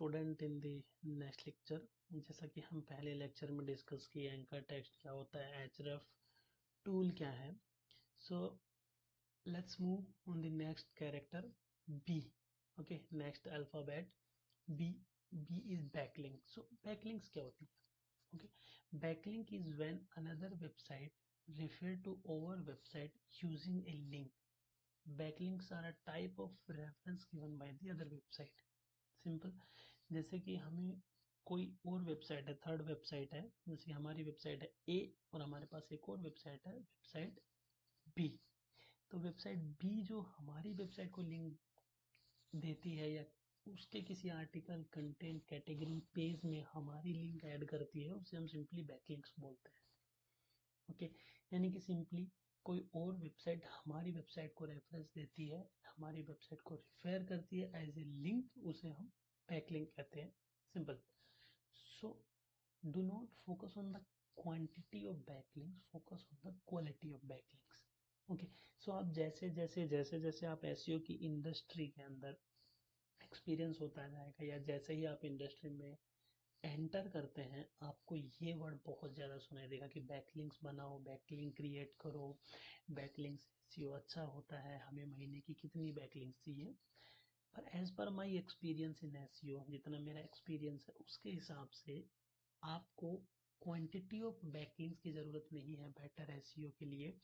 Student in the next lecture. जैसा कि हम पहले लेक्चर में डिस्कस किए एंकर टेक्स्ट क्या होता है, एचरेफ टूल क्या है। So let's move on the next character B. Okay, next alphabet B. B is backlink. So backlinks क्या होती है? ओके, backlink is when another website refer to our website using a link. Backlinks are a type of reference given by the other website. Simple, जैसे कि हमें कोई और website है, थर्ड वेबसाइट है, जैसे कि हमारी वेबसाइट है ए और हमारे पास एक और वेबसाइट है, वेबसाइट बी। तो वेबसाइट बी जो हमारी वेबसाइट को लिंक देती है या उसके किसी आर्टिकल, कंटेंट, कैटेगरी, पेज में हमारी लिंक ऐड करती है, उसे हम सिंपली बैकलिंक्स बोलते हैं। ओके, यानी कि सिंपली कोई और वेबसाइट हमारी वेबसाइट को रेफरेंस देती है, हमारी वेबसाइट को रेफर करती है एज ए लिंक, उसे हम बैकलिंक कहते हैं। Simple. So do not focus on the quantity of backlinks, focus on the quality of backlinks. Okay, so आप जैसे जैसे जैसे जैसे आप एसईओ की इंडस्ट्री के अंदर एक्सपीरियंस होता जाएगा या जैसे ही आप इंडस्ट्री में एंटर करते हैं, आपको ये वर्ड बहुत ज़्यादा सुनाई देगा कि बैकलिंक्स बनाओ, बैकलिंक क्रिएट करो, बैकलिंक्स एसईओ अच्छा होता है, हमें महीने की कितनी बैकलिंक्स चाहिए। पर as per my experience in SEO, जितना मेरा एक्सपीरियंस है उसके हिसाब से आपको क्वांटिटी ऑफ बैकलिंक्स की ज़रूरत नहीं है बेटर एसईओ के लिए।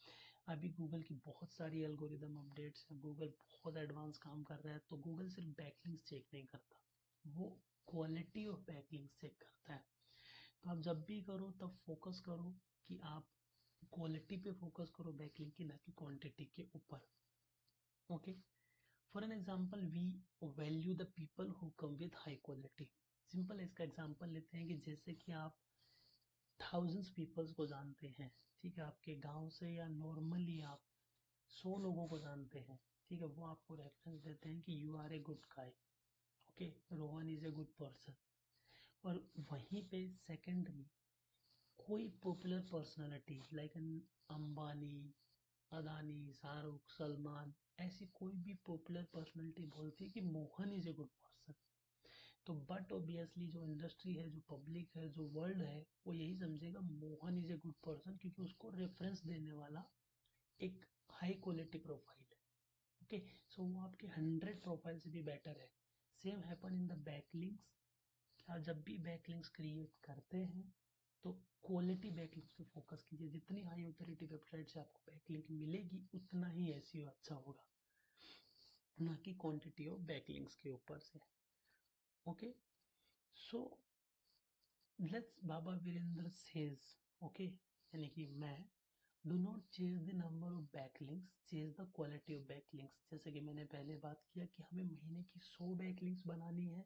अभी गूगल की बहुत सारी एल्गोरिदम अपडेट्स हैं, गूगल बहुत एडवांस काम कर रहा है, तो गूगल सिर्फ बैकलिंक्स चेक नहीं करता, वो क्वालिटी ऑफ बैकलिंक्स चेक करता है। तो आप जब भी करो तब फोकस करो कि आप क्वालिटी पे फोकस करो बैकलिंक की, ना कि क्वांटिटी के ऊपर। Okay, for an example we value the people who come with high quality. Simple इसका एग्जांपल लेते हैं कि जैसे कि आप थाउजेंड्स पीपल्स को जानते हैं, ठीक है, आपके गांव से या नॉर्मली आप 100 लोगों को जानते हैं, ठीक है, वो आपको रेफरेंस देते हैं कि you are a good guy, okay, Rohan is a good person. और वहीं पे सेकेंडरी कोई popular personality like Ambani, Adani, Shahrukh, Salman, ऐसी कोई भी पॉपुलर पर्सनालिटी बोलती है कि Mohan is a good person, तो बट ऑब्वियसली जो इंडस्ट्री है, जो पब्लिक है, जो वर्ल्ड है, वो यही समझेगा Mohan is a good person, क्योंकि उसको रेफरेंस देने वाला एक हाई क्वालिटी प्रोफाइल है। ओके, सो वो आपके 100 प्रोफाइल से भी बेटर है। Same happen in the backlinks. क्या जब भी बैकलिंक्स क्रिएट करते हैं तो क्वालिटी बैकलिंक्स पे फोकस कीजिए। जितनी हाई ऑथोरिटी वेबसाइट से आपको बैकलिंक मिलेगी उतना ही एसईओ अच्छा होगा, ना कि क्वांटिटी ऑफ बैकलिंक्स के ऊपर से। Okay, so let's Baba Virender says, okay, यानी कि मैं, do not chase the number of backlinks, chase the quality of backlinks. जैसे कि मैंने पहले बात किया कि हमें महीने की 100 बैकलिंक्स बनानी है।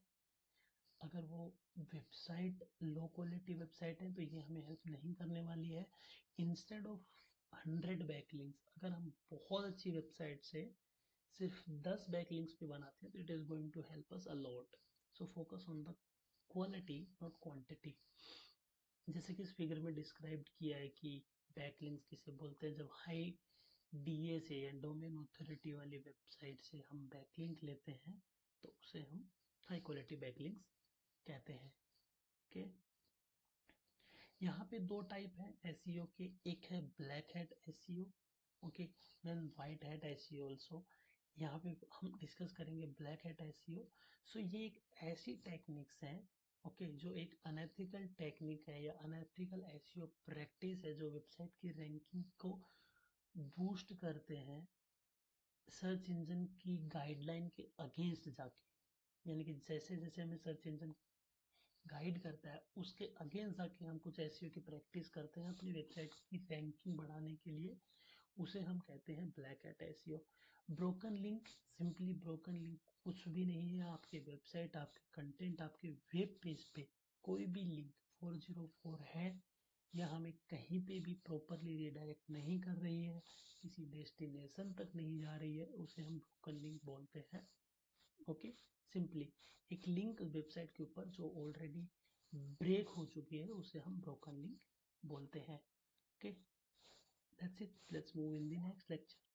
अगर वो वेबसाइट लो क्वालिटी वेबसाइट है तो ये हमें हेल्प नहीं करने वाली है। इंस्टेड ऑफ 100 बैकलिंक्स, अगर हम बहुत अच्छी वेबसाइट से सिर्फ 10 बैकलिंक्स भी बनाते हैं तो it is going to help us a lot. So focus on the quality not quantity. जैसे कि इस फिगर में डिस्क्राइब किया है कि बैकलिंक्स किसे बोलते हैं। जब हाई डीए से या डोमेन ऑथोरिटी वाली वेबसाइट से हम बैकलिंक लेते हैं तो उसे हम हाई क्वालिटी बैकलिंक्स कहते हैं। ओके, यहाँ पे दो टाइप है एसईओ के, एक है black hat SEO, okay, then white hat SEO also. यहाँ पे हम डिस्कस करेंगे ब्लैक हैट एसईओ। सो ये एक ऐसी टेक्निक्स हैं, ओके, जो एक अनएथिकल टेक्निक है या अनएथिकल एसईओ प्रैक्टिस है, जो वेबसाइट की रैंकिंग को बूस्ट करते हैं सर्च इंजन की गाइडलाइन के अगेंस्ट जाके। यानी कि जैसे जैसे हमें सर्च इंजन गाइड करता है उसके अगेंस्ट जाके हम कुछ एसईओ की प्रैक्टिस करते हैं अपनी वेबसाइट की रैंकिंग बढ़ाने के लिए, उसे हम कहते हैं black hat SEO. Broken link, simply broken link कुछ भी नहीं है। आपके वेबसाइट, आपके कंटेंट, आपके वेब पेज पे कोई भी लिंक 404 है या हमें कहीं पे भी प्रॉपरली रिडायरेक्ट नहीं कर रही है, किसी डेस्टिनेशन तक नहीं जा रही है, उसे हम ब्रोकन लिंक बोलते हैं। ओके, सिंपली एक लिंक वेबसाइट के ऊपर जो ऑलरेडी ब्रेक हो चुकी है उसे हम ब्रोकन लिंक बोलते हैं। Okay, that's it, let's move in the next lecture.